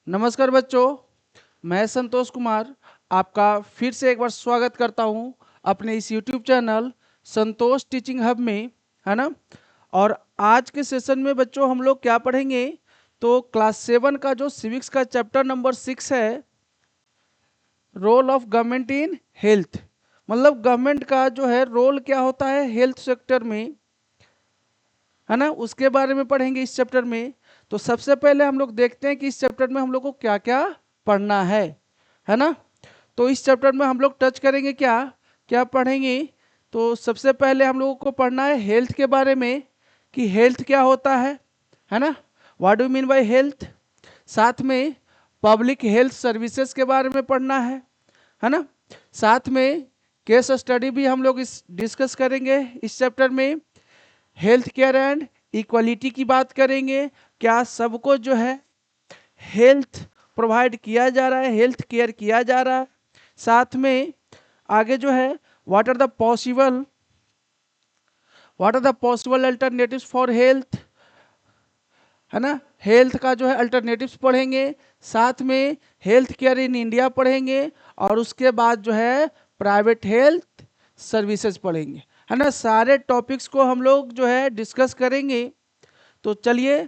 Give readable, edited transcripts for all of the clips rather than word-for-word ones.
नमस्कार बच्चों, मैं संतोष कुमार आपका फिर से एक बार स्वागत करता हूं अपने इस YouTube चैनल संतोष टीचिंग हब में, है ना। और आज के सेशन में बच्चों हम लोग क्या पढ़ेंगे, तो क्लास 7 का जो सिविक्स का चैप्टर नंबर 6 है, role of government in health. मतलब गवर्नमेंट का जो है रोल क्या होता है हेल्थ सेक्टर में, है ना, उसके बारे में पढ़ेंगे इस चैप्टर में। तो सबसे पहले हम लोग देखते हैं कि इस चैप्टर में हम लोग को क्या क्या पढ़ना है ना। तो इस चैप्टर में हम लोग टच करेंगे क्या क्या पढ़ेंगे। तो सबसे पहले हम लोगों को पढ़ना है हेल्थ के बारे में कि हेल्थ क्या होता है ना, what do mean by health. साथ में पब्लिक हेल्थ सर्विसेज के बारे में पढ़ना है ना। साथ में केस स्टडी भी हम लोग इस डिस्कस करेंगे इस चैप्टर में। हेल्थ केयर एंड इक्वलिटी की बात करेंगे, क्या सबको जो है हेल्थ प्रोवाइड किया जा रहा है, हेल्थ केयर किया जा रहा है। साथ में आगे जो है what are the possible alternatives for health, है ना। हेल्थ का जो है अल्टरनेटिव्स पढ़ेंगे, साथ में हेल्थ केयर इन इंडिया पढ़ेंगे, और उसके बाद जो है प्राइवेट हेल्थ सर्विसेज पढ़ेंगे, है ना। सारे टॉपिक्स को हम लोग जो है डिस्कस करेंगे। तो चलिए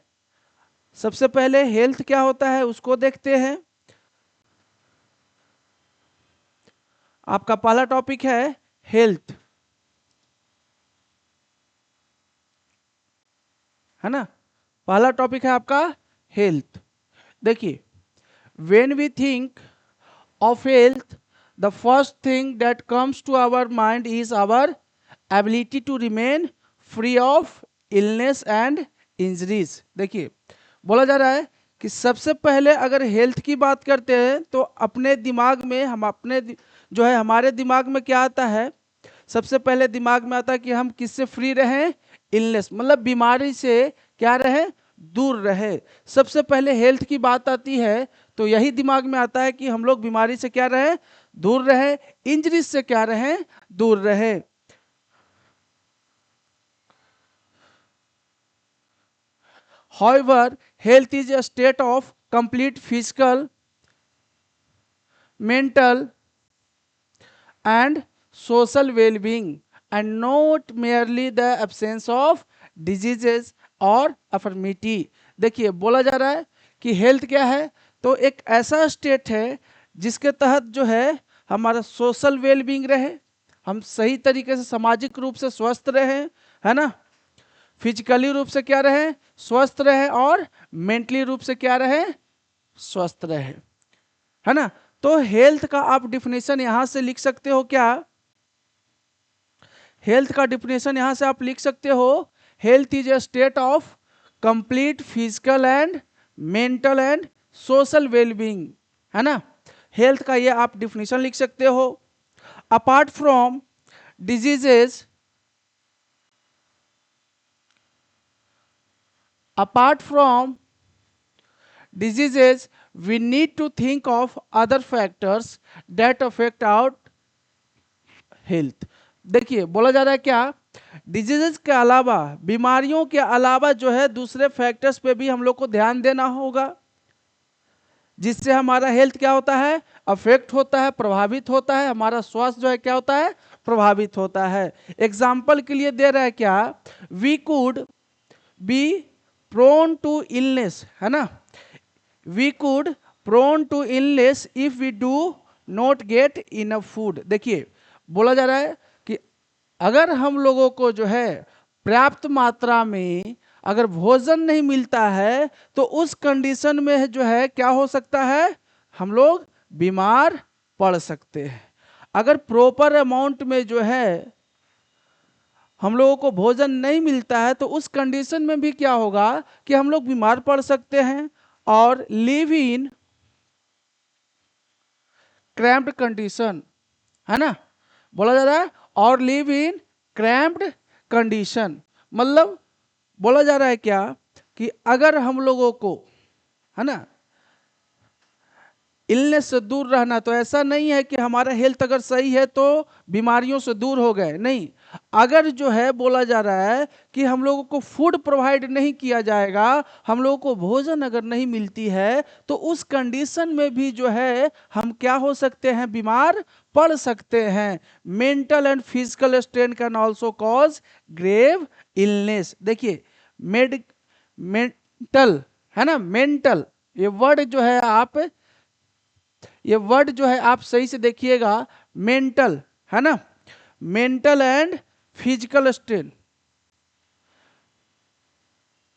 सबसे पहले हेल्थ क्या होता है उसको देखते हैं। आपका पहला टॉपिक है हेल्थ, है ना। पहला टॉपिक है आपका हेल्थ। देखिए, when we think of health, the first thing that comes to our mind is our ability to remain free of illness and injuries. देखिए, बोला जा रहा है कि सबसे पहले अगर हेल्थ की बात करते हैं तो अपने दिमाग में जो है हमारे दिमाग में क्या आता है, सबसे पहले दिमाग में आता है कि हम किससे फ्री रहें, इलनेस मतलब बीमारी से क्या रहें, दूर रहे। सबसे पहले हेल्थ की बात आती है तो यही दिमाग में आता है कि हम लोग बीमारी से क्या रहें, दूर रहे, इंजरी से क्या रहें, दूर रहे। However, health is a state of complete physical, mental, and social well-being, and not merely the absence of diseases or infirmity। देखिए, बोला जा रहा है कि हेल्थ क्या है, तो एक ऐसा स्टेट है जिसके तहत जो है हमारा सोशल वेलबींग रहे, हम सही तरीके से सामाजिक रूप से स्वस्थ रहे, है ना। फिजिकली रूप से क्या रहे, स्वस्थ रहे, और मेंटली रूप से क्या रहे, स्वस्थ रहे, है ना। तो हेल्थ का आप डिफिनेशन यहां से लिख सकते हो क्या, हेल्थ का डिफिनेशन यहां से आप लिख सकते हो, health is a state of complete physical and mental and social wellbeing, है ना। हेल्थ का ये आप डिफिनेशन लिख सकते हो। Apart from diseases, apart from diseases, we need to think of other factors that affect our health। देखिए, बोला जा रहा है क्या, डिजीजेस के अलावा, बीमारियों के अलावा जो है दूसरे फैक्टर्स पे भी हम लोग को ध्यान देना होगा, जिससे हमारा हेल्थ क्या होता है, अफेक्ट होता है, प्रभावित होता है, हमारा स्वास्थ्य जो है क्या होता है, प्रभावित होता है। एग्जाम्पल के लिए दे रहा है क्या, we could be prone to illness, है ना। We could prone to illness if we do not get enough food. देखिए, बोला जा रहा है कि अगर हम लोगों को जो है पर्याप्त मात्रा में अगर भोजन नहीं मिलता है तो उस कंडीशन में जो है क्या हो सकता है, हम लोग बीमार पड़ सकते हैं। अगर प्रॉपर अमाउंट में जो है हम लोगों को भोजन नहीं मिलता है तो उस कंडीशन में भी क्या होगा कि हम लोग बीमार पड़ सकते हैं, और लिव इन क्रैम्प्ड कंडीशन, है ना। बोला जा रहा है और लिव इन क्रैम्प्ड कंडीशन, मतलब बोला जा रहा है क्या कि अगर हम लोगों को, है ना, इलनेस से दूर रहना, तो ऐसा नहीं है कि हमारा हेल्थ अगर सही है तो बीमारियों से दूर हो गए, नहीं। अगर जो है बोला जा रहा है कि हम लोगों को फूड प्रोवाइड नहीं किया जाएगा, हम लोगों को भोजन अगर नहीं मिलती है, तो उस कंडीशन में भी जो है हम क्या हो सकते हैं, बीमार पड़ सकते हैं। Mental and physical strain can also cause grave illness. देखिए मेंटल है ना, मेंटल, ये वर्ड जो है आप सही से देखिएगा, मेंटल है ना, मेंटल एंड फिजिकल स्ट्रेन।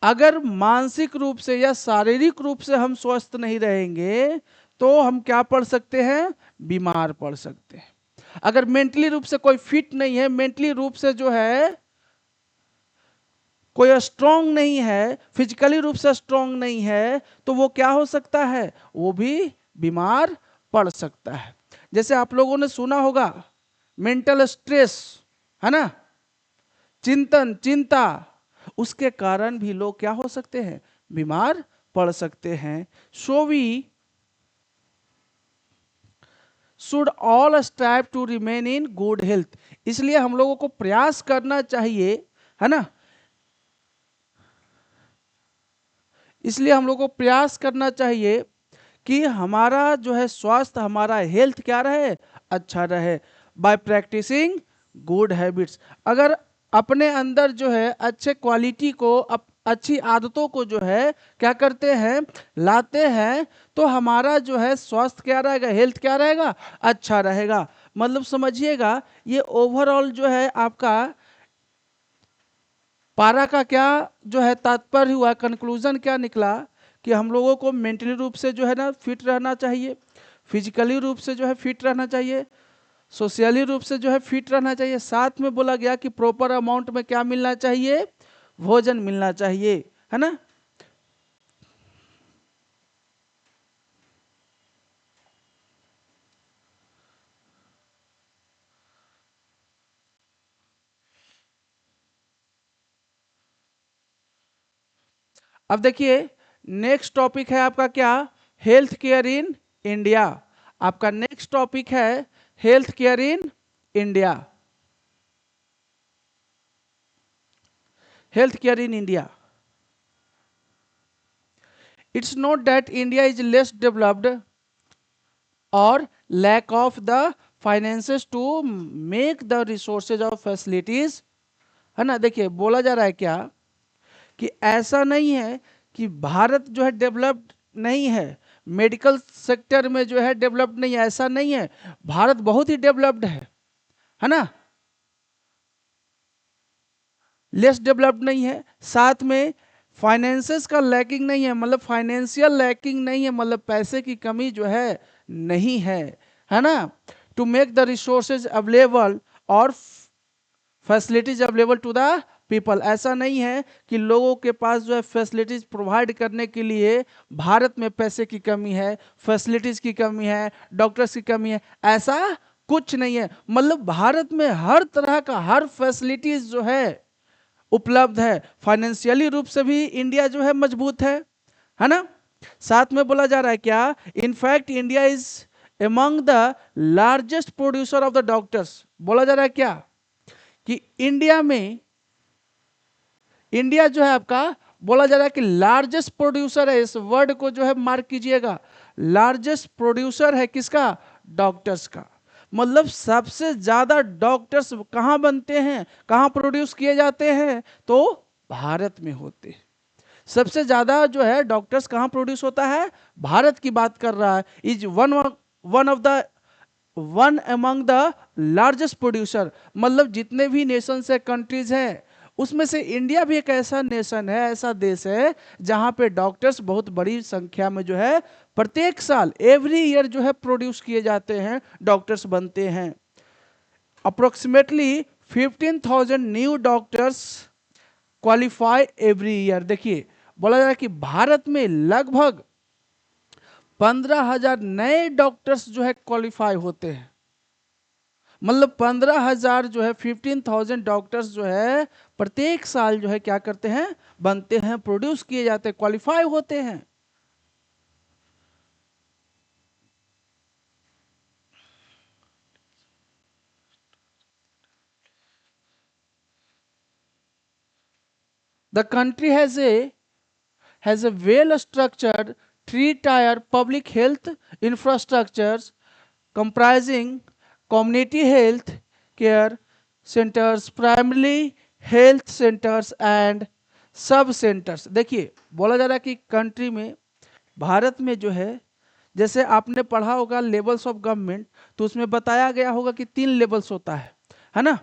अगर मानसिक रूप से या शारीरिक रूप से हम स्वस्थ नहीं रहेंगे तो हम क्या पड़ सकते हैं, बीमार पड़ सकते हैं। अगर मेंटली रूप से कोई फिट नहीं है, मेंटली रूप से जो है कोई स्ट्रांग नहीं है, फिजिकली रूप से स्ट्रांग नहीं है, तो वो क्या हो सकता है, वो भी बीमार पड़ सकता है। जैसे आप लोगों ने सुना होगा मेंटल स्ट्रेस, है ना, चिंतन, चिंता, उसके कारण भी लोग क्या हो सकते हैं, बीमार पड़ सकते हैं। So we should all strive to remain in good health. इसलिए हम लोगों को प्रयास करना चाहिए, है ना, इसलिए हम लोग को प्रयास करना चाहिए कि हमारा जो है स्वास्थ्य, हमारा हेल्थ क्या रहे, अच्छा रहे, बाय प्रैक्टिसिंग गुड हैबिट्स। अगर अपने अंदर जो है अच्छे क्वालिटी को, अच्छी आदतों को जो है क्या करते हैं, लाते हैं, तो हमारा जो है स्वास्थ्य क्या रहेगा, हेल्थ क्या रहेगा, अच्छा रहेगा। मतलब समझिएगा, ये ओवरऑल जो है आपका पारा का क्या जो है तात्पर्य हुआ, कंक्लूजन क्या निकला, कि हम लोगों को मेंटली रूप से जो है ना फिट रहना चाहिए, फिजिकली रूप से जो है फिट रहना चाहिए, सोशली रूप से जो है फिट रहना चाहिए। साथ में बोला गया कि प्रॉपर अमाउंट में क्या मिलना चाहिए, भोजन मिलना चाहिए, है ना। अब देखिए नेक्स्ट टॉपिक है आपका क्या, हेल्थ केयर इन इंडिया। आपका नेक्स्ट टॉपिक है health care in India, health care in India. It's not that India is less developed or lack of the finances to make the resources of facilities, है ना। देखिए बोला जा रहा है क्या, कि ऐसा नहीं है कि भारत जो है डेवलप्ड नहीं है, मेडिकल सेक्टर में जो है डेवलप्ड नहीं है, ऐसा नहीं है। भारत बहुत ही डेवलप्ड है ना, लेस डेवलप्ड नहीं है। साथ में फाइनेंसेस का लैकिंग नहीं है, मतलब फाइनेंशियल लैकिंग नहीं है, मतलब पैसे की कमी जो है नहीं है ना। To make the resources available और facilities available to the people, ऐसा नहीं है कि लोगों के पास जो है फैसिलिटीज प्रोवाइड करने के लिए भारत में पैसे की कमी है, फैसिलिटीज की कमी है, डॉक्टर्स की कमी है, ऐसा कुछ नहीं है। मतलब भारत में हर तरह का हर फैसिलिटीज जो है उपलब्ध है। फाइनेंशियली रूप से भी इंडिया जो है मजबूत है ना। साथ में बोला जा रहा है क्या, in fact India is among the largest producer of the doctors. बोला जा रहा है क्या, कि इंडिया जो है आपका, बोला जा रहा है कि लार्जेस्ट प्रोड्यूसर है। इस वर्ड को जो है मार्क कीजिएगा, लार्जेस्ट प्रोड्यूसर है किसका, डॉक्टर्स का। मतलब सबसे ज्यादा डॉक्टर्स कहाँ बनते हैं, कहाँ प्रोड्यूस किए जाते हैं, तो भारत में होते हैं। सबसे ज्यादा जो है डॉक्टर्स कहाँ प्रोड्यूस होता है, भारत की बात कर रहा है। Is one of the one among the largest producer. मतलब जितने भी नेशन है, कंट्रीज हैं, उसमें से इंडिया भी एक ऐसा नेशन है, ऐसा देश है जहां पे डॉक्टर्स बहुत बड़ी संख्या में जो है प्रत्येक साल, एवरी ईयर जो है प्रोड्यूस किए जाते हैं, डॉक्टर्स बनते हैं। Approximately 15,000 new doctors qualify every year. देखिए बोला जा रहा है कि भारत में लगभग 15,000 नए डॉक्टर्स जो है क्वालिफाई होते हैं। मतलब 15,000 जो है, 15,000 डॉक्टर्स जो है प्रत्येक साल जो है क्या करते हैं, बनते हैं, प्रोड्यूस किए जाते हैं, क्वालिफाई होते हैं। The country has a well structured three-tier public health infrastructures comprising community health care centers, primary health centers and सब सेंटर्स। देखिए बोला जा रहा है कि कंट्री में, भारत में जो है, जैसे आपने पढ़ा होगा लेवल्स ऑफ गवर्नमेंट, तो उसमें बताया गया होगा कि 3 लेवल्स होता है ना।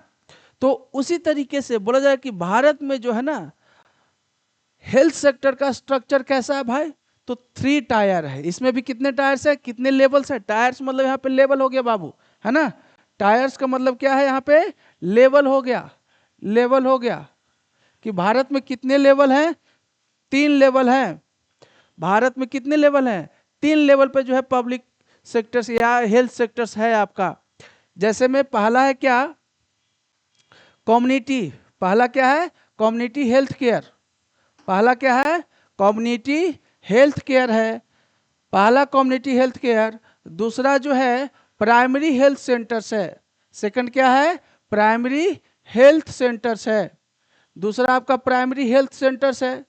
तो उसी तरीके से बोला जाए कि भारत में जो है ना, हेल्थ सेक्टर का स्ट्रक्चर कैसा है भाई, तो 3 टायर है। इसमें भी कितने टायर्स है, कितने लेवल्स है? टायर्स मतलब यहाँ पे लेवल हो गया बाबू, है ना। टायर्स का मतलब क्या है, यहाँ पे लेवल हो गया। लेवल हो गया कि भारत में कितने लेवल हैं, 3 लेवल हैं। भारत में कितने लेवल हैं, 3 लेवल पे जो है पब्लिक सेक्टर्स या हेल्थ सेक्टर्स है आपका। जैसे में पहला है क्या, कम्युनिटी। पहला क्या है, कम्युनिटी हेल्थ केयर। पहला क्या है, कम्युनिटी हेल्थ केयर है, पहला कम्युनिटी हेल्थ केयर। दूसरा जो है प्राइमरी हेल्थ सेंटर्स है। सेकंड क्या है, प्राइमरी हेल्थ सेंटर्स है। दूसरा आपका प्राइमरी हेल्थ सेंटर्स है।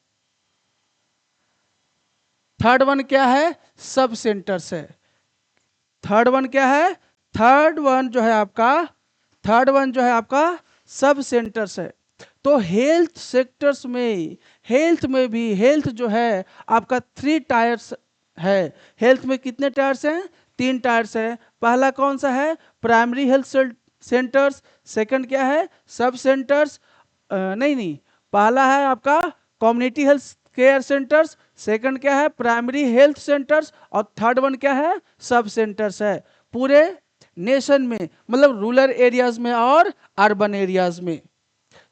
थर्ड वन क्या है, सब सेंटर्स है। थर्ड वन क्या है, थर्ड वन जो है आपका, थर्ड वन जो है आपका सब सेंटर्स है। तो हेल्थ सेक्टर्स में, हेल्थ में भी, हेल्थ जो है आपका 3 टायर्स है। हेल्थ में कितने टायर्स हैं, 3 टायर्स है। पहला कौन सा है, प्राइमरी हेल्थ सेंटर्स। सेकंड क्या है, सब सेंटर्स। नहीं, पहला है आपका community health care centres, second क्या है प्राइमरी हेल्थ सेंटर्स, और थर्ड वन क्या है, सब सेंटर्स है। पूरे नेशन में, मतलब रूरल एरियाज में और अर्बन एरियाज में,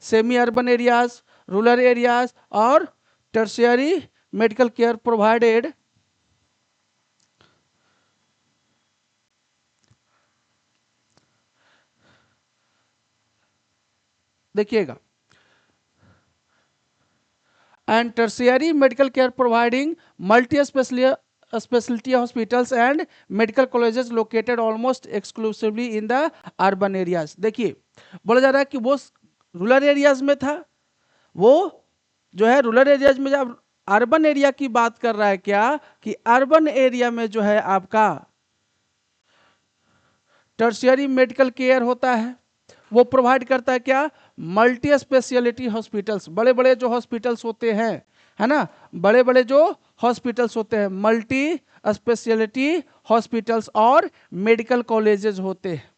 semi urban areas, rural areas और टर्शियरी मेडिकल केयर प्रोवाइडेड। देखिएगा, and tertiary medical care providing multi-specialty hospitals and medical colleges located almost exclusively in the urban areas। देखिए बोला जा रहा है कि वो रूरल एरियाज में था, वो जो है रूरल एरियाज में। जब अर्बन एरिया की बात कर रहा है क्या, कि अर्बन एरिया में जो है आपका टर्शियरी मेडिकल केयर होता है, वो प्रोवाइड करता है क्या, मल्टी स्पेशलिटी हॉस्पिटल्स। बड़े बड़े जो हॉस्पिटल्स होते हैं, है ना, बड़े बड़े जो हॉस्पिटल्स होते हैं, मल्टी स्पेशलिटी हॉस्पिटल्स और मेडिकल कॉलेजेस होते हैं,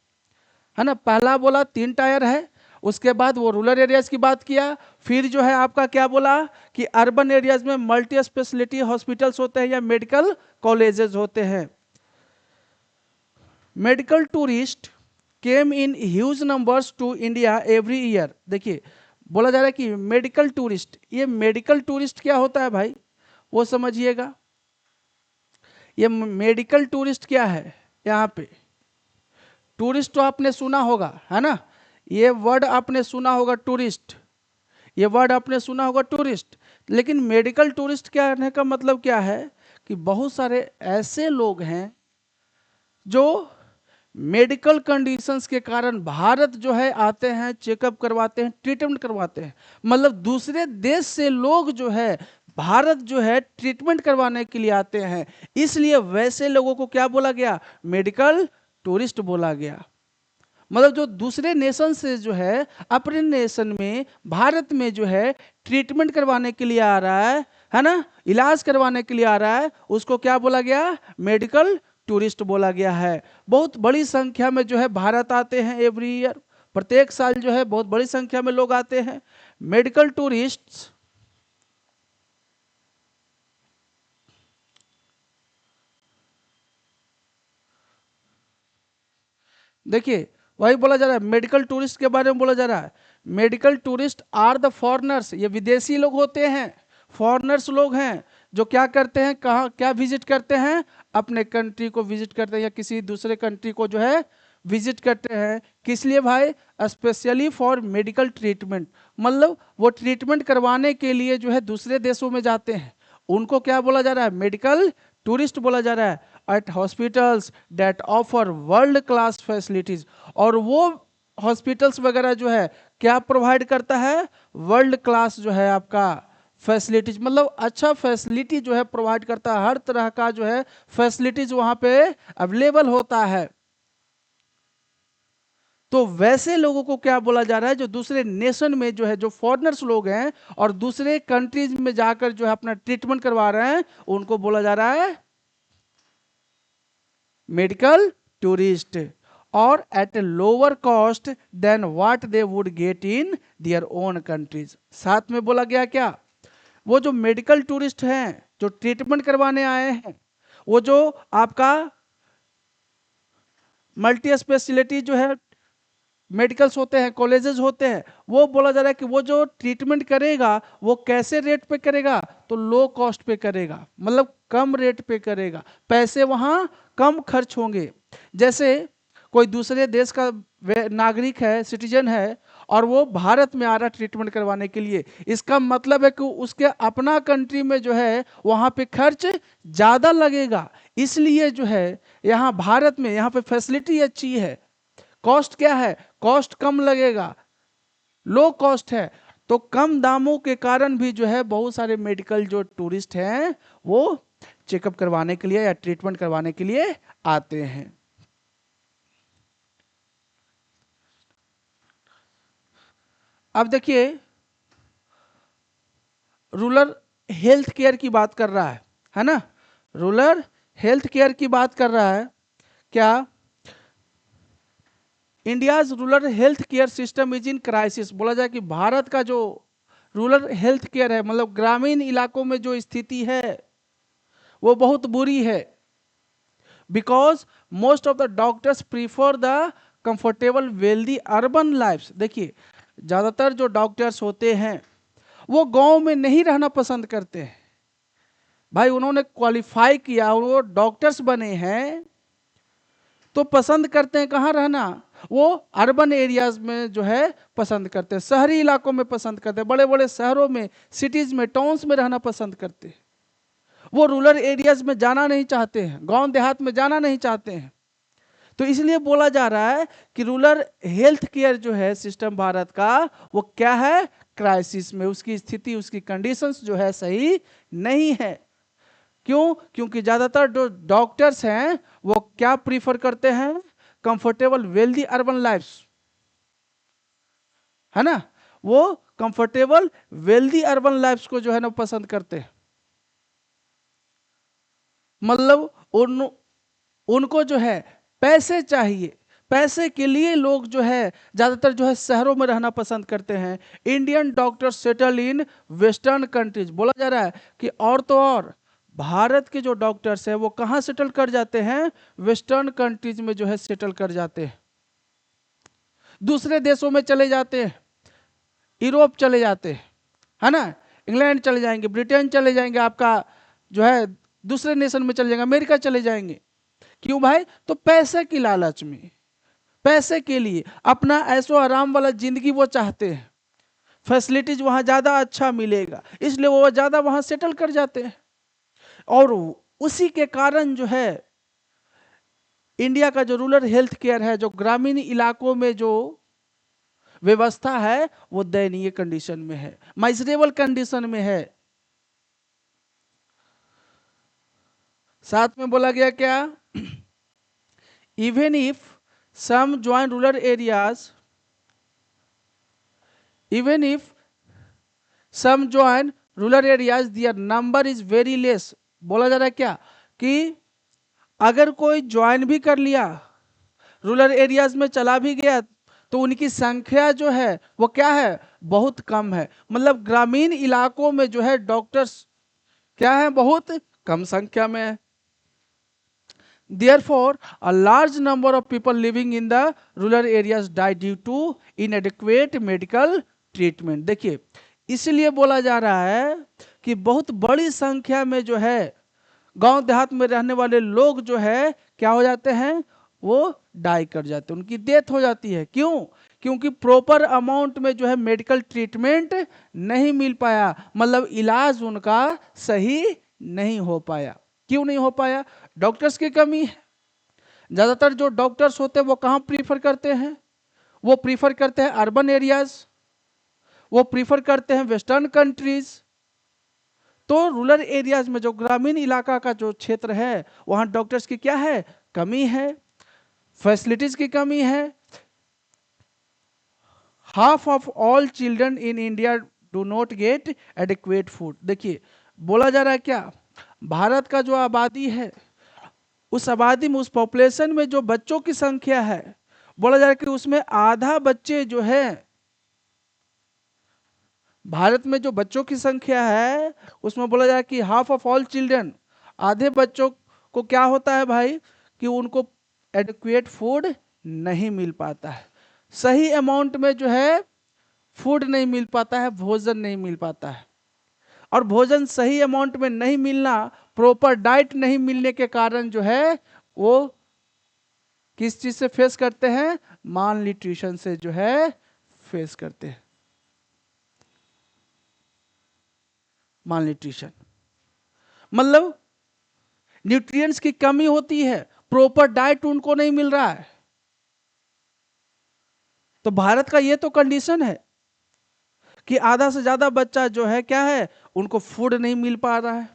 है ना। पहला बोला 3 टायर है, उसके बाद वो रूरल एरियाज की बात किया। फिर जो है आपका क्या बोला कि अर्बन एरियाज में मल्टी स्पेशलिटी हॉस्पिटल्स होते हैं या मेडिकल कॉलेजेस होते हैं। Medical tourist came in huge numbers to India every year. देखिए बोला जा रहा है कि मेडिकल टूरिस्ट, ये मेडिकल टूरिस्ट क्या होता है भाई, वो समझिएगा। ये मेडिकल टूरिस्ट क्या है, यहाँ पे टूरिस्ट तो आपने सुना होगा, है ना, ये वर्ड आपने सुना होगा टूरिस्ट, ये वर्ड आपने सुना होगा टूरिस्ट। लेकिन मेडिकल टूरिस्ट क्या कहने का मतलब क्या है, कि बहुत सारे ऐसे लोग हैं जो मेडिकल कंडीशंस के कारण भारत जो है आते हैं, चेकअप करवाते हैं, ट्रीटमेंट करवाते हैं। मतलब दूसरे देश से लोग जो है भारत जो है ट्रीटमेंट करवाने के लिए आते हैं, इसलिए वैसे लोगों को क्या बोला गया, मेडिकल टूरिस्ट बोला गया। मतलब जो दूसरे नेशन से जो है अपने नेशन में, भारत में जो है ट्रीटमेंट करवाने के लिए आ रहा है ना, इलाज करवाने के लिए आ रहा है, उसको क्या बोला गया, मेडिकल टूरिस्ट बोला गया है। बहुत बड़ी संख्या में जो है भारत आते हैं एवरी ईयर, प्रत्येक साल जो है बहुत बड़ी संख्या में लोग आते हैं मेडिकल टूरिस्ट। देखिए वही बोला जा रहा है, मेडिकल टूरिस्ट के बारे में बोला जा रहा है। Medical tourist are the foreigners, ये विदेशी लोग होते हैं, फॉरेनर्स लोग हैं जो क्या करते हैं, कहाँ क्या विजिट करते हैं, अपने कंट्री को विजिट करते हैं या किसी दूसरे कंट्री को जो है विजिट करते हैं। किस लिए भाई, स्पेशली फॉर मेडिकल ट्रीटमेंट। मतलब वो ट्रीटमेंट करवाने के लिए जो है दूसरे देशों में जाते हैं, उनको क्या बोला जा रहा है, मेडिकल टूरिस्ट बोला जा रहा है। At hospitals that offer world class facilities, और वो हॉस्पिटल्स वगैरह जो है क्या प्रोवाइड करता है, वर्ल्ड क्लास जो है आपका फैसिलिटीज, मतलब अच्छा फैसिलिटी जो है प्रोवाइड करता है, हर तरह का जो है फैसिलिटीज वहां पे अवेलेबल होता है। तो वैसे लोगों को क्या बोला जा रहा है, जो दूसरे नेशन में जो है, जो फॉरेनर्स लोग हैं और दूसरे कंट्रीज में जाकर जो है अपना ट्रीटमेंट करवा रहे हैं, उनको बोला जा रहा है मेडिकल टूरिस्ट, और at a lower cost than what they would get in their own countries. साथ में बोला गया क्या, वो जो मेडिकल टूरिस्ट हैं, जो ट्रीटमेंट करवाने आए हैं, वो जो आपका मल्टी स्पेशलिटी जो है मेडिकल्स होते हैं, कॉलेजेस होते हैं, वो बोला जा रहा है कि वो जो ट्रीटमेंट करेगा वो कैसे रेट पे करेगा, तो लो कॉस्ट पे करेगा, मतलब कम रेट पे करेगा, पैसे वहां कम खर्च होंगे। जैसे कोई दूसरे देश का नागरिक है, सिटीजन है, और वो भारत में आ रहा ट्रीटमेंट करवाने के लिए, इसका मतलब है कि उसके अपना कंट्री में जो है वहां पे खर्च ज्यादा लगेगा, इसलिए जो है यहाँ भारत में यहाँ पे फैसिलिटी अच्छी है, कॉस्ट क्या है, कॉस्ट कम लगेगा, लो कॉस्ट है, तो कम दामों के कारण भी जो है बहुत सारे मेडिकल जो टूरिस्ट हैं वो चेकअप करवाने के लिए या ट्रीटमेंट करवाने के लिए आते हैं। अब देखिए, रूरल हेल्थ केयर की बात कर रहा है ना, रूरल हेल्थ केयर की बात कर रहा है क्या, India's rural health care system is in crisis, बोला जाए कि भारत का जो रूरल हेल्थ केयर है, मतलब ग्रामीण इलाकों में जो स्थिति है वो बहुत बुरी है, because most of the doctors prefer the comfortable wealthy urban life. देखिए, ज्यादातर जो डॉक्टर्स होते हैं वो गांव में नहीं रहना पसंद करते हैं, भाई उन्होंने क्वालिफाई किया, वो डॉक्टर्स बने हैं, तो पसंद करते हैं कहाँ रहना, वो अर्बन एरियाज में जो है पसंद करते हैं, शहरी इलाकों में पसंद करते हैं, बड़े बड़े शहरों में, सिटीज में, टाउन्स में रहना पसंद करते हैं, वो रूरल एरियाज में जाना नहीं चाहते हैं, गांव देहात में जाना नहीं चाहते हैं। तो इसलिए बोला जा रहा है कि रूरल हेल्थ केयर जो है सिस्टम भारत का, वो क्या है, क्राइसिस में, उसकी स्थिति, उसकी कंडीशंस जो है सही नहीं है। क्यों, क्योंकि ज्यादातर जो डॉक्टर्स हैं वो क्या प्रीफर करते हैं, कंफर्टेबल वेल्दी अर्बन लाइफ्स, है ना, वो कंफर्टेबल वेल्दी अर्बन लाइफ्स को जो है ना पसंद करते हैं, मतलब उनको जो है पैसे चाहिए, पैसे के लिए लोग जो है ज्यादातर जो है शहरों में रहना पसंद करते हैं। Indian doctor settle in western countries, बोला जा रहा है कि और तो और भारत के जो डॉक्टर्स हैं वो कहाँ सेटल कर जाते हैं, वेस्टर्न कंट्रीज में जो है सेटल कर जाते हैं, दूसरे देशों में चले जाते हैं, यूरोप चले जाते हैं, है ना, इंग्लैंड चले जाएंगे, ब्रिटेन चले जाएंगे, आपका जो है दूसरे नेशन में चले जाएंगे, अमेरिका चले जाएंगे। क्यों भाई, तो पैसे की लालच में, पैसे के लिए, अपना ऐशो आराम वाला जिंदगी वो चाहते हैं, फैसिलिटीज वहां ज्यादा अच्छा मिलेगा, इसलिए वो ज्यादा वहां सेटल कर जाते हैं। और उसी के कारण जो है इंडिया का जो रूरल हेल्थ केयर है, जो ग्रामीण इलाकों में जो व्यवस्था है, वो दयनीय कंडीशन में है, माइजरेबल कंडीशन में है। साथ में बोला गया क्या, even if some join rural areas, even if some join rural areas their number is very less, बोला जा रहा है क्या कि अगर कोई ज्वाइन भी कर लिया, रूरल एरियाज में चला भी गया, तो उनकी संख्या जो है वो क्या है, बहुत कम है, मतलब ग्रामीण इलाकों में जो है डॉक्टर्स क्या है, बहुत कम संख्या में है। Therefore, a large number of people living in the rural areas die due to inadequate medical treatment। देखिए, इसलिए बोला जा रहा है कि बहुत बड़ी संख्या में जो है गांव देहात में रहने वाले लोग जो है क्या हो जाते हैं, वो डाई कर जाते हैं, उनकी डेथ हो जाती है। क्यों, क्योंकि प्रॉपर अमाउंट में जो है मेडिकल ट्रीटमेंट नहीं मिल पाया, मतलब इलाज उनका सही नहीं हो पाया। क्यों नहीं हो पाया, डॉक्टर्स की कमी है। ज्यादातर जो डॉक्टर्स होते हैं वो कहाँ प्रीफर करते हैं, वो प्रीफर करते हैं अर्बन एरियाज, वो प्रीफर करते हैं वेस्टर्न कंट्रीज। तो रूरल एरियाज में जो ग्रामीण इलाका का जो क्षेत्र है वहां डॉक्टर्स की क्या है, कमी है, फैसिलिटीज की कमी है। Half of all children in India do not gate adequate food. देखिए बोला जा रहा है क्या, भारत का जो आबादी है उस आबादी में, उस पॉपुलेशन में जो बच्चों की संख्या है, बोला जा रहा है कि उसमें आधा बच्चे जो है, भारत में जो बच्चों की संख्या है उसमें बोला जा रहा है कि हाफ ऑफ ऑल चिल्ड्रन, आधे बच्चों को क्या होता है भाई कि उनको एडिक्वेट फूड नहीं मिल पाता है, सही अमाउंट में जो है फूड नहीं मिल पाता है, भोजन नहीं मिल पाता है। और भोजन सही अमाउंट में नहीं मिलना, प्रॉपर डाइट नहीं मिलने के कारण जो है वो किस चीज से फेस करते हैं, माल न्यूट्रिशन से जो है फेस करते हैं, माल न्यूट्रिशन मतलब न्यूट्रिएंट्स की कमी होती है, प्रॉपर डाइट उनको नहीं मिल रहा है। तो भारत का ये तो कंडीशन है कि आधा से ज्यादा बच्चा जो है क्या है, उनको फूड नहीं मिल पा रहा है,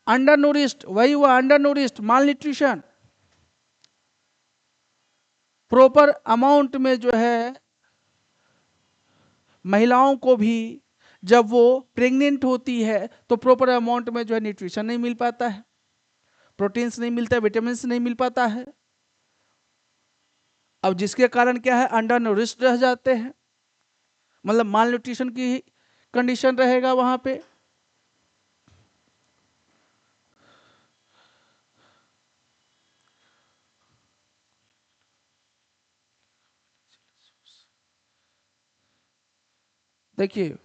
अंडर नूरिस्ट, वही हुआ अंडर नूरिस्ट, माल न्यूट्रिशन। प्रॉपर अमाउंट में जो है महिलाओं को भी जब वो प्रेग्नेंट होती है तो प्रॉपर अमाउंट में जो है न्यूट्रिशन नहीं मिल पाता है, प्रोटीन्स नहीं मिलता है, विटामिन नहीं मिल पाता है। अब जिसके कारण क्या है, अंडर नूरिश्ड रह जाते हैं, मतलब माल न्यूट्रिशन की कंडीशन रहेगा वहां पे। देखिए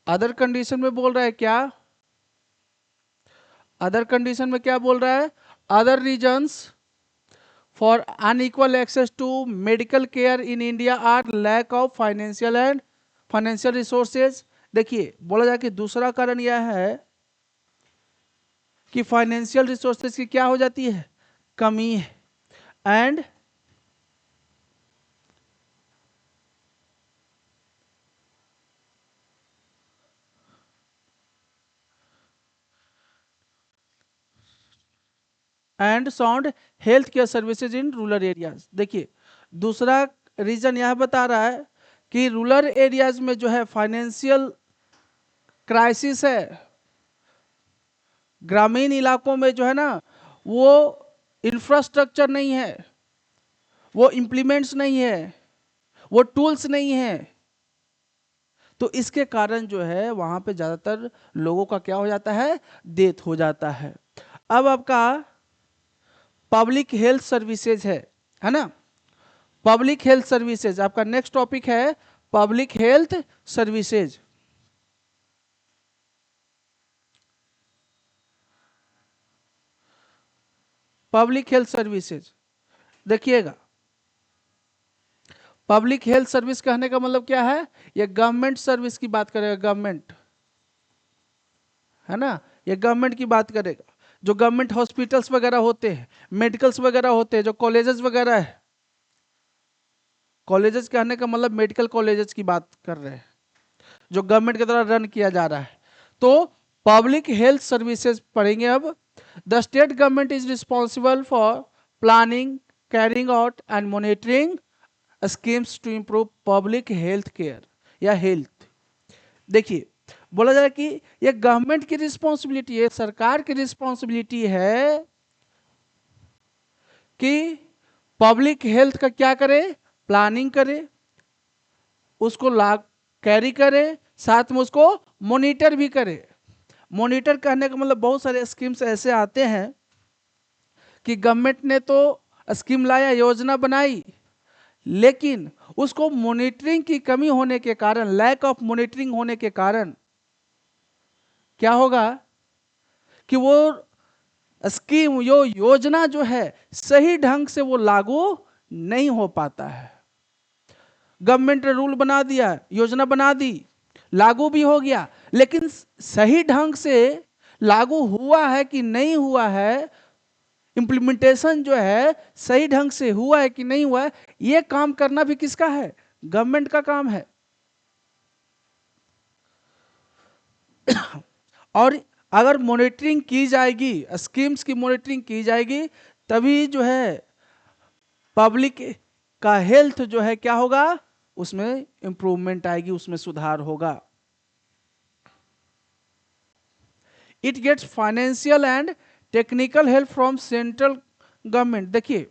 अदर कंडीशन में बोल रहा है क्या, अदर कंडीशन में क्या बोल रहा है, other reasons for unequal access to medical care in India are lack of financial resources. देखिए बोला जाए कि दूसरा कारण यह है कि फाइनेंशियल रिसोर्सेज की क्या हो जाती है, कमी है, and sound health care services in rural areas. देखिए दूसरा रीजन यह बता रहा है कि रूरल एरियाज में जो है फाइनेंशियल क्राइसिस है, ग्रामीण इलाकों में जो है ना वो इंफ्रास्ट्रक्चर नहीं है, वो इम्प्लीमेंट्स नहीं है, वो टूल्स नहीं है। तो इसके कारण जो है वहां पे ज्यादातर लोगों का क्या हो जाता है, डेथ हो जाता है। अब आपका पब्लिक हेल्थ सर्विसेज है ना, पब्लिक हेल्थ सर्विसेज आपका नेक्स्ट टॉपिक है, public health services. Public health services देखिएगा, पब्लिक हेल्थ सर्विस कहने का मतलब क्या है, ये गवर्नमेंट सर्विस की बात करेगा, गवर्नमेंट है ना, ये गवर्नमेंट की बात करेगा। जो गवर्नमेंट हॉस्पिटल्स वगैरह होते हैं, मेडिकल्स वगैरह होते हैं, जो कॉलेजेस वगैरह है, कॉलेजेस कहने का मतलब मेडिकल कॉलेजेस की बात कर रहे हैं जो गवर्नमेंट के द्वारा रन किया जा रहा है। तो पब्लिक हेल्थ सर्विसेज पढ़ेंगे अब। The state government is responsible for planning, carrying out and monitoring schemes to improve public health care या हेल्थ। देखिए बोला जाए कि ये गवर्नमेंट की रिस्पॉन्सिबिलिटी है, सरकार की रिस्पॉन्सिबिलिटी है कि पब्लिक हेल्थ का क्या करे, प्लानिंग करे, उसको ला कैरी करे, साथ में उसको मॉनिटर भी करे। मॉनिटर कहने का मतलब बहुत सारे स्कीम्स ऐसे आते हैं कि गवर्नमेंट ने तो स्कीम लाया, योजना बनाई, लेकिन उसको मॉनिटरिंग की कमी होने के कारण, लैक ऑफ मॉनिटरिंग होने के कारण क्या होगा कि वो स्कीम, यो योजना जो है सही ढंग से वो लागू नहीं हो पाता है। गवर्नमेंट ने रूल बना दिया, योजना बना दी, लागू भी हो गया, लेकिन सही ढंग से लागू हुआ है कि नहीं हुआ है, इम्प्लीमेंटेशन जो है सही ढंग से हुआ है कि नहीं हुआ है, ये काम करना भी किसका है? गवर्नमेंट का काम है। और अगर मॉनिटरिंग की जाएगी, स्कीम्स की मॉनिटरिंग की जाएगी, तभी जो है पब्लिक का हेल्थ जो है क्या होगा, उसमें इंप्रूवमेंट आएगी, उसमें सुधार होगा। It gets financial and technical help from central government. देखिए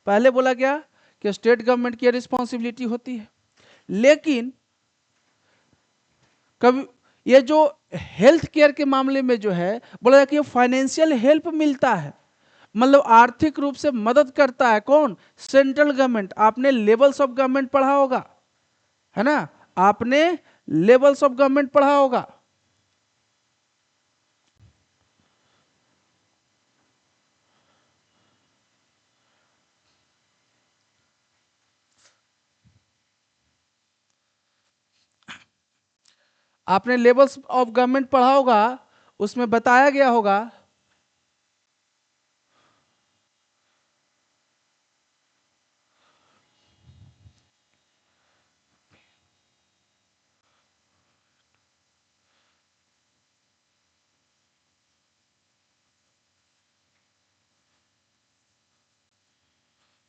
पहले बोला गया कि स्टेट गवर्नमेंट की रिस्पॉन्सिबिलिटी होती है, लेकिन कभी ये जो हेल्थ केयर के मामले में जो है बोला जाए कि फाइनेंशियल हेल्प मिलता है, मतलब आर्थिक रूप से मदद करता है कौन? Central government. आपने लेवल्स ऑफ गवर्नमेंट पढ़ा होगा, है ना? आपने लेवल्स ऑफ गवर्नमेंट पढ़ा होगा। आपने लेवल्स ऑफ गवर्नमेंट पढ़ा होगा, उसमें बताया गया होगा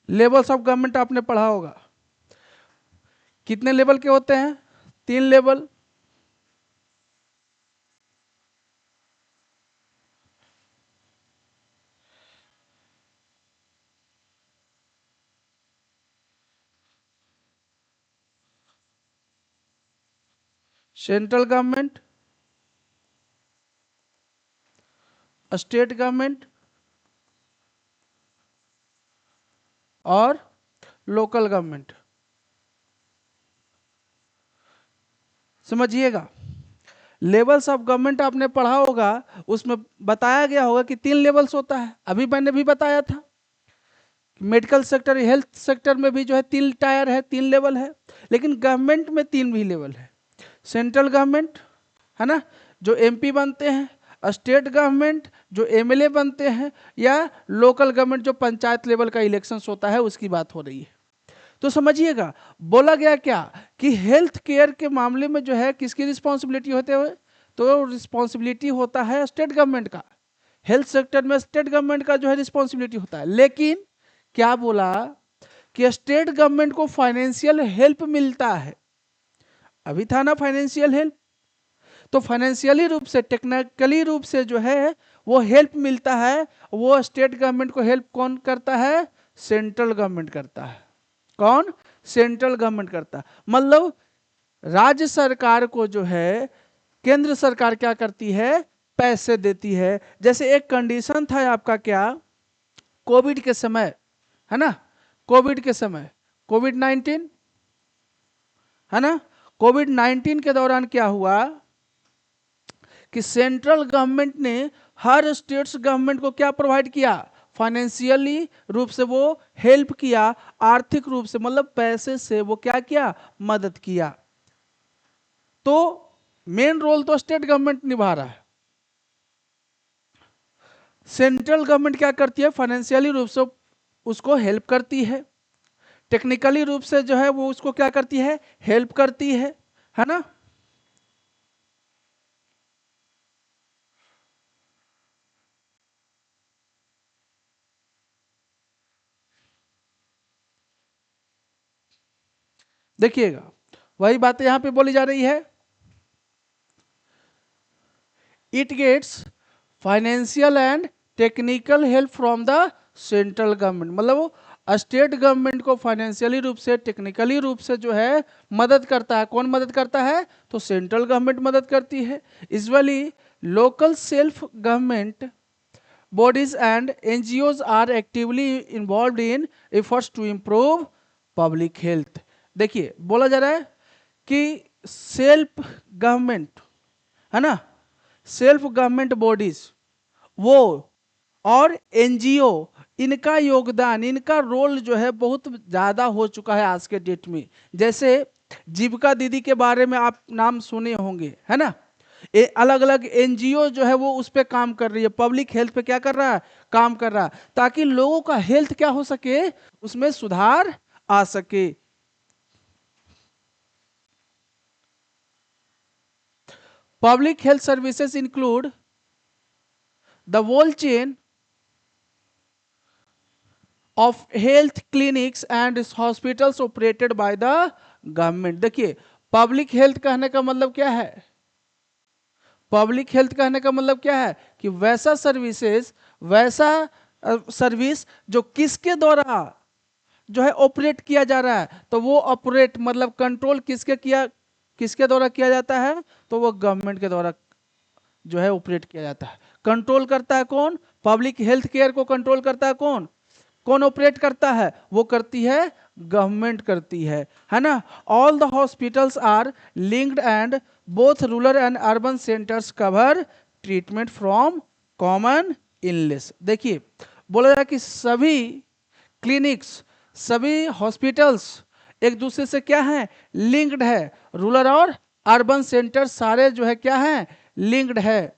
लेवल्स ऑफ गवर्नमेंट आपने पढ़ा होगा। कितने लेवल के होते हैं? 3 level. Central government, state government और लोकल गवर्नमेंट। समझिएगा, लेवल्स ऑफ गवर्नमेंट आपने पढ़ा होगा, उसमें बताया गया होगा कि 3 लेवल्स होता है। अभी मैंने भी बताया था, मेडिकल सेक्टर, हेल्थ सेक्टर में भी जो है 3 टायर है, 3 लेवल है, लेकिन गवर्नमेंट में 3 भी लेवल है। सेंट्रल गवर्नमेंट, है ना, जो एमपी बनते हैं, स्टेट गवर्नमेंट जो एमएलए बनते हैं, या लोकल गवर्नमेंट जो पंचायत लेवल का इलेक्शंस होता है, उसकी बात हो रही है। तो समझिएगा, बोला गया क्या कि हेल्थ केयर के मामले में जो है किसकी रिस्पॉन्सिबिलिटी होते हुए, तो रिस्पॉन्सिबिलिटी होता है स्टेट गवर्नमेंट का। हेल्थ सेक्टर में स्टेट गवर्नमेंट का जो है रिस्पॉन्सिबिलिटी होता है, लेकिन क्या बोला कि स्टेट गवर्नमेंट को फाइनेंशियल हेल्प मिलता है। अभी था ना फाइनेंशियल हेल्प, तो फाइनेंशियली रूप से, टेक्निकली रूप से जो है वो हेल्प मिलता है। वो स्टेट गवर्नमेंट को हेल्प कौन करता है? सेंट्रल गवर्नमेंट करता है। कौन? सेंट्रल गवर्नमेंट करता है। मतलब राज्य सरकार को जो है केंद्र सरकार क्या करती है? पैसे देती है। जैसे एक कंडीशन था आपका क्या, कोविड के समय, है ना, कोविड के समय, कोविड-19, है ना, कोविड-19 के दौरान क्या हुआ कि सेंट्रल गवर्नमेंट ने हर स्टेट्स गवर्नमेंट को क्या प्रोवाइड किया? फाइनेंशियली रूप से वो हेल्प किया, आर्थिक रूप से मतलब पैसे से वो क्या किया? मदद किया। तो मेन रोल तो स्टेट गवर्नमेंट निभा रहा है। सेंट्रल गवर्नमेंट क्या करती है? फाइनेंशियली रूप से उसको हेल्प करती है, टेक्निकली रूप से जो है वो उसको क्या करती है? हेल्प करती है ना। देखिएगा, वही बातें यहां पे बोली जा रही है। It gets financial and technical help from the central government, मतलब वो स्टेट गवर्नमेंट को फाइनेंशियली रूप से, टेक्निकली रूप से जो है मदद करता है। कौन मदद करता है? तो सेंट्रल गवर्नमेंट मदद करती है। Usually local self government bodies and NGOs are actively involved in efforts to improve public health। देखिए बोला जा रहा है कि सेल्फ गवर्नमेंट, है ना, सेल्फ गवर्नमेंट बॉडीज वो और एनजीओ, इनका योगदान, इनका रोल जो है बहुत ज़्यादा हो चुका है आज के डेट में। जैसे जीविका दीदी के बारे में आप नाम सुने होंगे, है ना, अलग अलग एनजीओ जो है वो उस पे काम कर रही है, पब्लिक हेल्थ पे क्या कर रहा है, काम कर रहा है, ताकि लोगों का हेल्थ क्या हो सके, उसमें सुधार आ सके। Public health services include the whole chain of health clinics and hospitals operated by the government। देखिए, पब्लिक हेल्थ कहने का मतलब क्या है, पब्लिक हेल्थ कहने का मतलब क्या है कि वैसा सर्विसेज, वैसा सर्विस जो किसके द्वारा जो है ऑपरेट किया जा रहा है, तो वो ऑपरेट मतलब कंट्रोल किसके द्वारा किया जाता है, तो वो गवर्नमेंट के द्वारा जो है ऑपरेट किया जाता है। कंट्रोल करता है कौन, पब्लिक हेल्थ केयर को कंट्रोल करता है कौन, कौन ऑपरेट करता है, वो करती है गवर्नमेंट करती है ना। All the hospitals are linked and both rural and urban centres cover treatment from common illness. देखिए, बोला जाए कि सभी क्लिनिक्स, सभी हॉस्पिटल्स एक दूसरे से क्या है, लिंक्ड है। रूरल और अर्बन सेंटर सारे जो है क्या है, लिंक्ड है।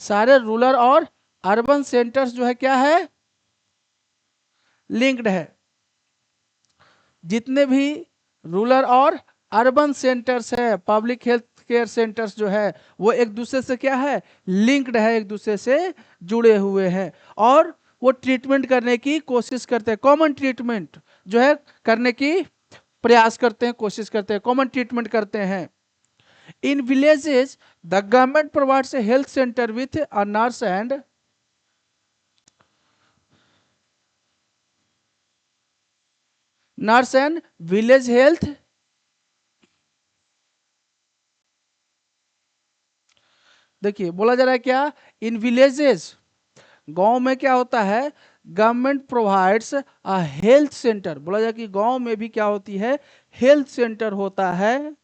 सारे रूरल और अर्बन सेंटर्स जो है क्या है, लिंक्ड है। जितने भी रूरल और अर्बन सेंटर्स है, पब्लिक हेल्थ केयर सेंटर्स जो है, वो एक दूसरे से क्या है, लिंक्ड है, एक दूसरे से जुड़े हुए हैं, और वो ट्रीटमेंट करने की कोशिश करते हैं, कॉमन ट्रीटमेंट जो है करने की प्रयास करते हैं, कोशिश करते हैं, कॉमन ट्रीटमेंट करते हैं। In villages the government provides a health centre with a nurse and village health. देखिए, बोला जा रहा है क्या, इन विलेजेस, गांव में क्या होता है, government provides a health centre. बोला जाए कि गांव में भी क्या होती है, हेल्थ सेंटर होता है,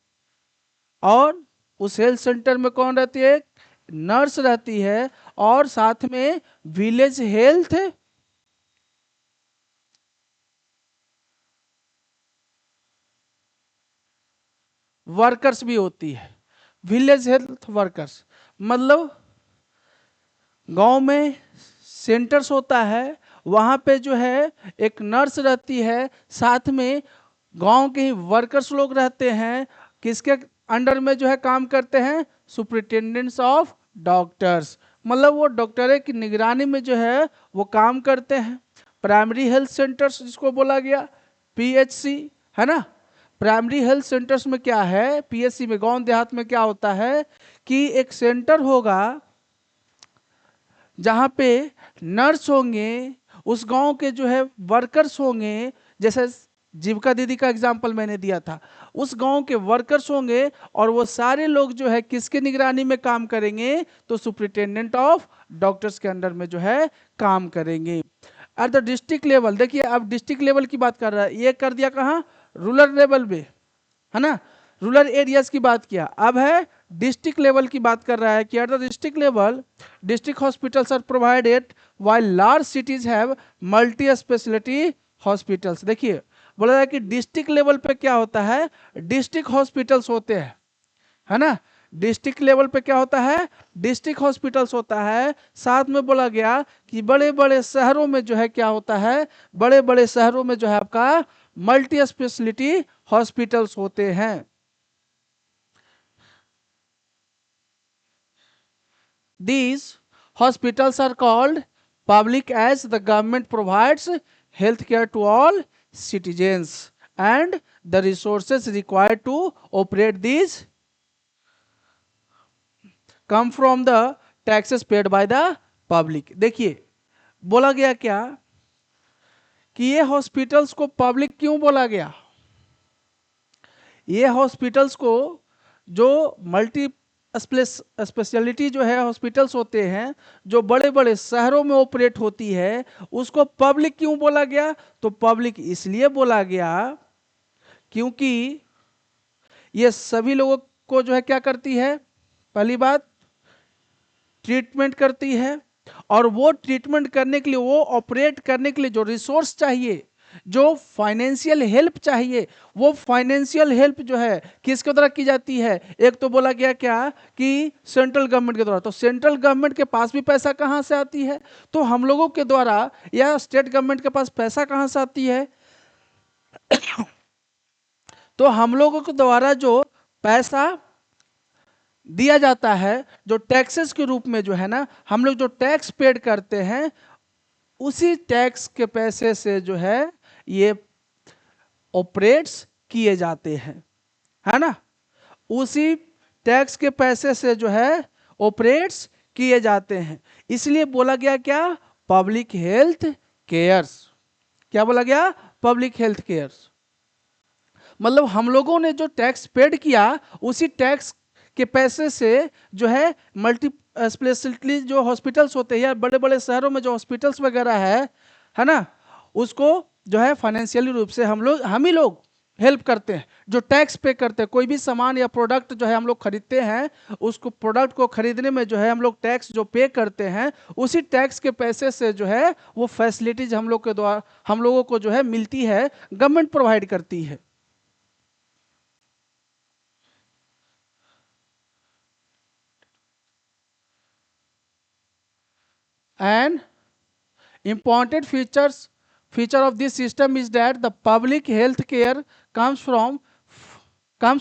और उस हेल्थ सेंटर में कौन रहती है, नर्स रहती है, और साथ में विलेज हेल्थ वर्कर्स भी होती है। विलेज हेल्थ वर्कर्स मतलब गांव में सेंटर्स होता है, वहाँ पे जो है एक नर्स रहती है, साथ में गांव के ही वर्कर्स लोग रहते हैं, किसके अंडर में जो है काम करते हैं, सुपरिटेंडेंट्स ऑफ डॉक्टर्स, मतलब वो डॉक्टर की निगरानी में जो है वो काम करते हैं। प्राइमरी हेल्थ सेंटर्स जिसको बोला गया पीएचसी, है ना। प्राइमरी हेल्थ सेंटर्स में क्या है, पीएचसी में, गांव देहात में क्या होता है कि एक सेंटर होगा जहाँ पे नर्स होंगे, उस गांव के जो है वर्कर्स होंगे, जैसे जीविका दीदी का एग्जांपल मैंने दिया था, उस गांव के वर्कर्स होंगे, और वो सारे लोग जो है किसके निगरानी में काम करेंगे, तो सुपरिटेंडेंट ऑफ डॉक्टर्स के अंडर में जो है काम करेंगे। एट द डिस्ट्रिक्ट लेवल, देखिए अब डिस्ट्रिक्ट लेवल की बात कर रहा है, ये कर दिया कहाँ, रूरल लेवल पे, है ना, रूरल एरियाज की बात किया, अब है डिस्ट्रिक्ट लेवल की बात कर रहा है कि at the district level district hospitals are provided while large cities have multi speciality hospitals. देखिए, बोला जाए कि डिस्ट्रिक्ट लेवल पे क्या होता है, डिस्ट्रिक्ट हॉस्पिटल्स होते हैं, है ना। डिस्ट्रिक्ट लेवल पे क्या होता है, डिस्ट्रिक्ट हॉस्पिटल्स होता है। साथ में बोला गया कि बड़े बड़े शहरों में जो है क्या होता है, बड़े बड़े शहरों में जो है आपका मल्टी स्पेशलिटी हॉस्पिटल्स होते हैं। These hospitals are called public as the government provides health care to all citizens, and the resources required to operate these come from the taxes paid by the public। देखिए, बोला गया क्या कि ये hospitals को public क्यों बोला गया, ये हॉस्पिटल्स को जो मल्टी स्पेशलिटी जो है हॉस्पिटल्स होते हैं, जो बड़े बड़े शहरों में ऑपरेट होती है, उसको पब्लिक क्यों बोला गया, तो पब्लिक इसलिए बोला गया क्योंकि ये सभी लोगों को जो है क्या करती है, पहली बात ट्रीटमेंट करती है, और वो ट्रीटमेंट करने के लिए, वो ऑपरेट करने के लिए जो रिसोर्स चाहिए, जो फाइनेंशियल हेल्प चाहिए वो फाइनेंशियल हेल्प जो है किसके द्वारा की जाती है? एक तो बोला गया क्या कि सेंट्रल गवर्नमेंट के द्वारा। तो सेंट्रल गवर्नमेंट के पास भी पैसा कहाँ से आती है? तो हम लोगों के द्वारा या स्टेट गवर्नमेंट के पास पैसा कहाँ से आती है? तो हम लोगों के द्वारा जो पैसा दिया जाता है, जो टैक्सेस के रूप में जो है ना, हम लोग जो टैक्स पेड करते हैं, उसी टैक्स के पैसे से जो है ये ऑपरेट्स किए जाते हैं, है ना। उसी टैक्स के पैसे से जो है ऑपरेट्स किए जाते हैं। इसलिए बोला गया क्या? Public health cares. क्या बोला गया? Public health cares. मतलब हम लोगों ने जो टैक्स पेड किया उसी टैक्स के पैसे से जो है मल्टी स्पेशलिटी जो हॉस्पिटल्स होते हैं या बड़े बड़े शहरों में जो हॉस्पिटल्स वगैरह है ना, उसको जो है फाइनेंशियली रूप से हम ही लोग हेल्प करते हैं। जो टैक्स पे करते हैं, कोई भी सामान या प्रोडक्ट जो है हम लोग खरीदते हैं, उसको प्रोडक्ट को खरीदने में जो है हम लोग टैक्स जो पे करते हैं, उसी टैक्स के पैसे से जो है वो फैसिलिटीज हम लोग के द्वारा हम लोगों को जो है मिलती है, गवर्नमेंट प्रोवाइड करती है। And important feature of this system is that the public health care comes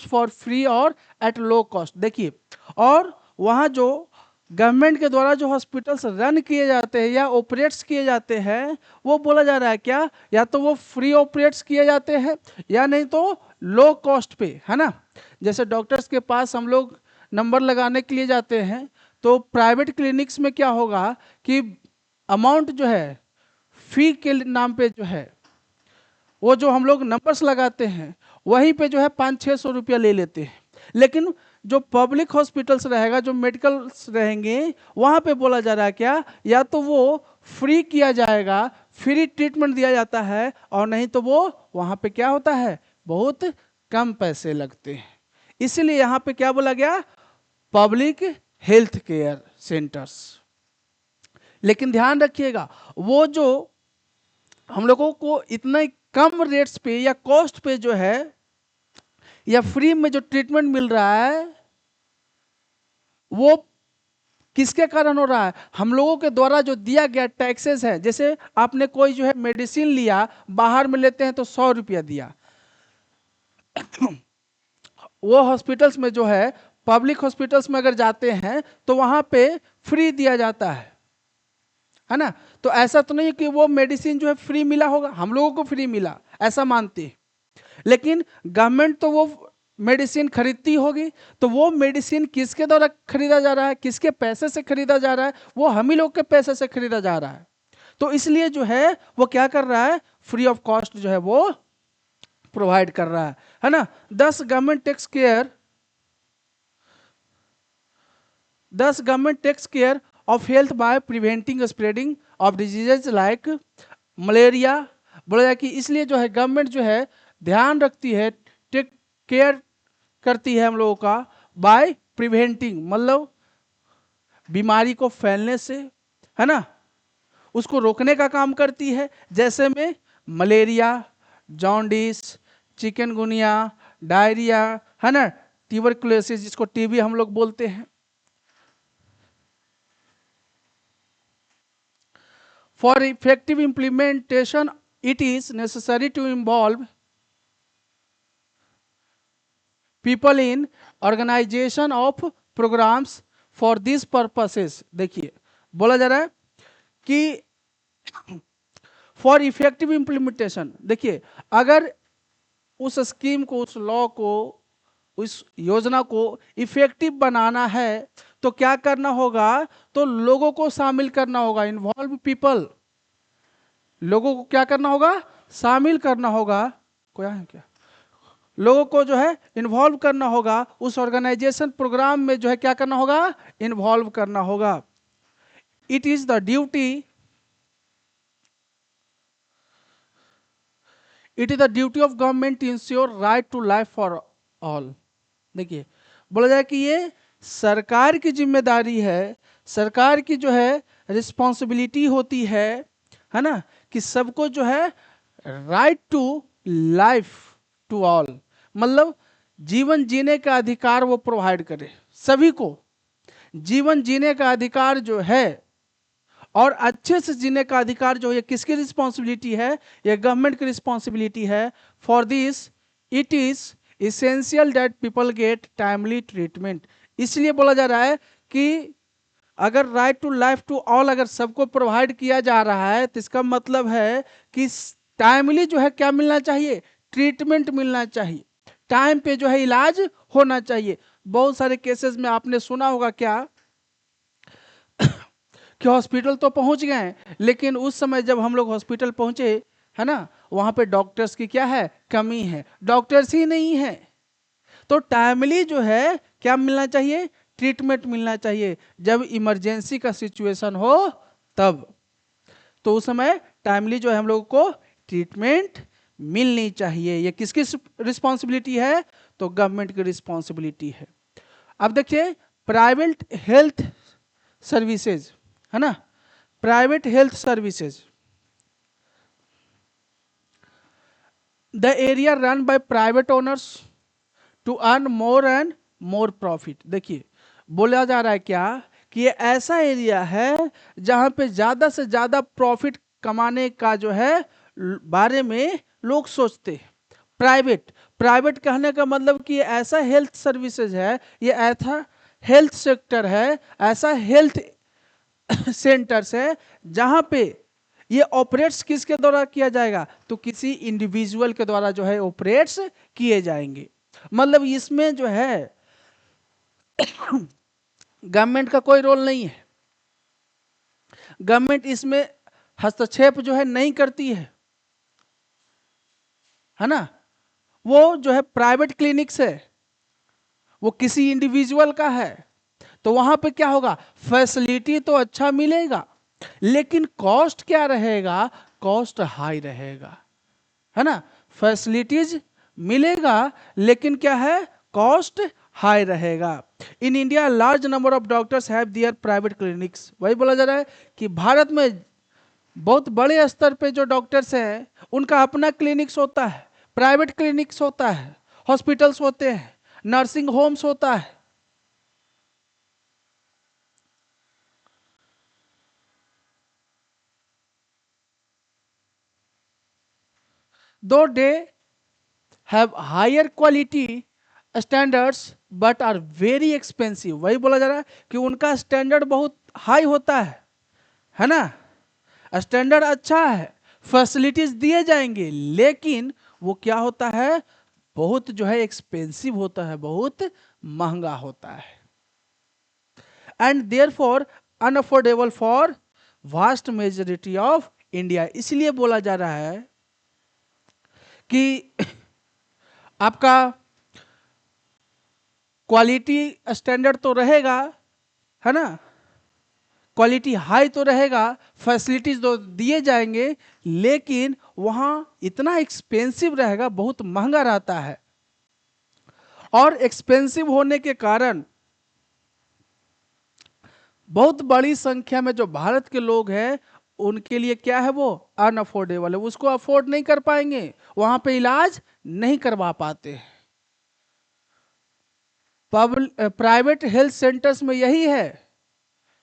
for free और at low cost। देखिए, और वहाँ जो गवर्नमेंट के द्वारा जो हॉस्पिटल्स रन किए जाते हैं या ऑपरेट्स किए जाते हैं, वो बोला जा रहा है क्या, या तो वो फ्री ऑपरेट्स किए जाते हैं या नहीं तो लो कॉस्ट पे, है ना। जैसे डॉक्टर्स के पास हम लोग नंबर लगाने के लिए जाते हैं, तो प्राइवेट क्लिनिक्स में क्या होगा कि अमाउंट जो है फी के नाम पे जो है वो जो हम लोग नंबर्स लगाते हैं वहीं पे जो है 500-600 रुपया ले लेते हैं। लेकिन जो पब्लिक हॉस्पिटल्स रहेगा, जो मेडिकल्स रहेंगे, वहाँ पे बोला जा रहा है क्या, या तो वो फ्री किया जाएगा, फ्री ट्रीटमेंट दिया जाता है, और नहीं तो वो वहाँ पे क्या होता है, बहुत कम पैसे लगते हैं। इसीलिए यहाँ पे क्या बोला गया, पब्लिक हेल्थ केयर सेंटर्स। लेकिन ध्यान रखिएगा, वो जो हम लोगों को इतना कम रेट्स पे या कॉस्ट पे जो है या फ्री में जो ट्रीटमेंट मिल रहा है, वो किसके कारण हो रहा है? हम लोगों के द्वारा जो दिया गया टैक्सेस है। जैसे आपने कोई जो है मेडिसिन लिया, बाहर में लेते हैं तो 100 रुपया दिया, वो हॉस्पिटल्स में जो है, पब्लिक हॉस्पिटल्स में अगर जाते हैं तो वहां पे फ्री दिया जाता है ना। तो ऐसा तो नहीं कि वो मेडिसिन जो है फ्री मिला होगा, हम लोगों को फ्री मिला ऐसा मानते हैं, लेकिन गवर्नमेंट तो वो मेडिसिन खरीदती होगी। तो वो मेडिसिन किसके द्वारा खरीदा जा रहा है, किसके पैसे से खरीदा जा रहा है? वो हम ही लोग के पैसे से खरीदा जा रहा है। तो इसलिए जो है वो क्या कर रहा है, फ्री ऑफ कॉस्ट जो है वो प्रोवाइड कर रहा है ना। Government takes care of health by preventing spreading of diseases like malaria. बोला जाए कि इसलिए जो है गवर्नमेंट जो है ध्यान रखती है, टेक केयर करती है हम लोगों का, बाय प्रिवेंटिंग मतलब बीमारी को फैलने से, है ना, उसको रोकने का काम करती है। जैसे में मलेरिया, जॉन्डिस, चिकनगुनिया, डायरिया, है ना, ट्यूबरकुलोसिस जिसको टीबी हम लोग बोलते हैं। For effective implementation, it is necessary to involve people in organization of programs for these purposes। देखिए, बोला जा रहा है कि फॉर इफेक्टिव इम्प्लीमेंटेशन, देखिए अगर उस स्कीम को, उस लॉ को, उस योजना को इफेक्टिव बनाना है तो क्या करना होगा, तो लोगों को शामिल करना होगा, इन्वॉल्व पीपल। लोगों को क्या करना होगा, शामिल करना होगा। कोई है क्या? लोगों को जो है इन्वॉल्व करना होगा, उस ऑर्गेनाइजेशन प्रोग्राम में जो है क्या करना होगा, इन्वॉल्व करना होगा। It is the duty of government to ensure right to life for all. देखिए, बोला जाए कि ये सरकार की जिम्मेदारी है, सरकार की जो है रिस्पॉन्सिबिलिटी होती है ना, कि सबको जो है right to life to all, मतलब जीवन जीने का अधिकार वो प्रोवाइड करे सभी को। जीवन जीने का अधिकार जो है और अच्छे से जीने का अधिकार जो है किसकी रिस्पॉन्सिबिलिटी है? ये गवर्नमेंट की रिस्पॉन्सिबिलिटी है। For this it is essential that people get timely treatment. इसलिए बोला जा रहा है कि अगर right to life to all अगर सबको प्रोवाइड किया जा रहा है तो इसका मतलब है कि टाइमली जो है क्या मिलना चाहिए? ट्रीटमेंट मिलना चाहिए, टाइम पे जो है इलाज होना चाहिए। बहुत सारे केसेस में आपने सुना होगा क्या कि हॉस्पिटल तो पहुंच गए हैं, लेकिन उस समय जब हम लोग हॉस्पिटल पहुंचे है ना, वहां पे डॉक्टर्स की क्या है? कमी है, डॉक्टर्स ही नहीं है। तो टाइमली जो है क्या मिलना चाहिए? ट्रीटमेंट मिलना चाहिए। जब इमरजेंसी का सिचुएशन हो तब, तो उस समय टाइमली जो है हम लोगों को ट्रीटमेंट मिलनी चाहिए। ये किसकी रिस्पॉन्सिबिलिटी है? तो गवर्नमेंट की रिस्पॉन्सिबिलिटी है। अब देखिए प्राइवेट हेल्थ सर्विसेज है ना, private health services, the area run by private owners to earn more and more profit. देखिए बोला जा रहा है क्या कि ये ऐसा एरिया है जहां पे ज्यादा से ज्यादा प्रॉफिट कमाने का जो है बारे में लोग सोचते हैं। प्राइवेट, प्राइवेट कहने का मतलब कि ऐसा हेल्थ सर्विसेज है, ये ऐसा हेल्थ सेक्टर है, ऐसा हेल्थ सेंटर्स है जहां पे ये ऑपरेट्स किसके द्वारा किया जाएगा? तो किसी इंडिविजुअल के द्वारा जो है ऑपरेट्स किए जाएंगे। मतलब इसमें जो है गवर्नमेंट का कोई रोल नहीं है, गवर्नमेंट इसमें हस्तक्षेप जो है नहीं करती है ना। वो जो है प्राइवेट क्लिनिक्स है, वो किसी इंडिविजुअल का है, तो वहां पे क्या होगा? फैसिलिटी तो अच्छा मिलेगा, लेकिन कॉस्ट क्या रहेगा? कॉस्ट हाई रहेगा, है ना। फैसिलिटीज मिलेगा लेकिन क्या है? कॉस्ट हाई रहेगा। In India large number of doctors have their private clinics. वही बोला जा रहा है कि भारत में बहुत बड़े स्तर पे जो डॉक्टर्स हैं उनका अपना क्लिनिक्स होता है, प्राइवेट क्लिनिक्स होता है, हॉस्पिटल्स होते हैं, नर्सिंग होम्स होता है। Though they have higher quality standards but are very expensive. वही बोला जा रहा है कि उनका स्टैंडर्ड बहुत हाई होता है ना, स्टैंडर्ड अच्छा है, फैसिलिटीज दिए जाएंगे, लेकिन वो क्या होता है? बहुत जो है एक्सपेंसिव होता है, बहुत महंगा होता है। And therefore unaffordable for vast majority of India. इसलिए बोला जा रहा है कि आपका क्वालिटी स्टैंडर्ड तो रहेगा, है ना, क्वालिटी हाई तो रहेगा, फैसिलिटीज तो दिए जाएंगे, लेकिन वहां इतना एक्सपेंसिव रहेगा, बहुत महंगा रहता है। और एक्सपेंसिव होने के कारण बहुत बड़ी संख्या में जो भारत के लोग हैं उनके लिए क्या है? वो अनअफोर्डेबल है, उसको अफोर्ड नहीं कर पाएंगे, वहां पे इलाज नहीं करवा पाते। प्राइवेट हेल्थ सेंटर्स में यही है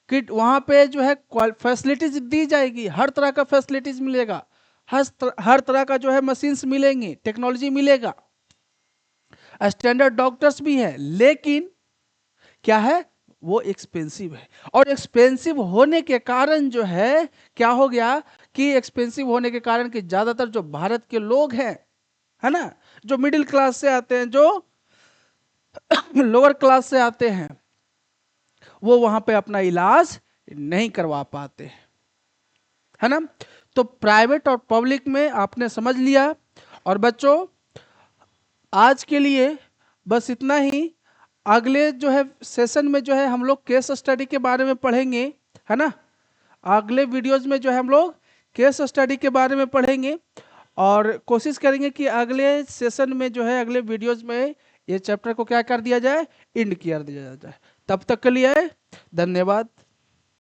कि वहां पे जो है फैसिलिटीज दी जाएगी, हर तरह का फैसिलिटीज मिलेगा, हर तरह का जो है मशीन्स मिलेंगी, टेक्नोलॉजी मिलेगा, स्टैंडर्ड डॉक्टर्स भी है, लेकिन क्या है? वो एक्सपेंसिव है। और एक्सपेंसिव होने के कारण जो है क्या हो गया कि एक्सपेंसिव होने के कारण कि ज्यादातर जो भारत के लोग हैं, है ना, जो मिडिल क्लास से आते हैं, जो लोअर क्लास से आते हैं, वो वहां पे अपना इलाज नहीं करवा पाते, है ना। तो प्राइवेट और पब्लिक में आपने समझ लिया। और बच्चों आज के लिए बस इतना ही। अगले जो है सेशन में जो है हम लोग केस स्टडी के बारे में पढ़ेंगे, है ना। अगले वीडियोज में जो है हम लोग केस स्टडी के बारे में पढ़ेंगे और कोशिश करेंगे कि अगले सेशन में जो है अगले वीडियोज में ये चैप्टर को क्या कर दिया जाए? एंड कर दिया जाए। तब तक के लिए धन्यवाद।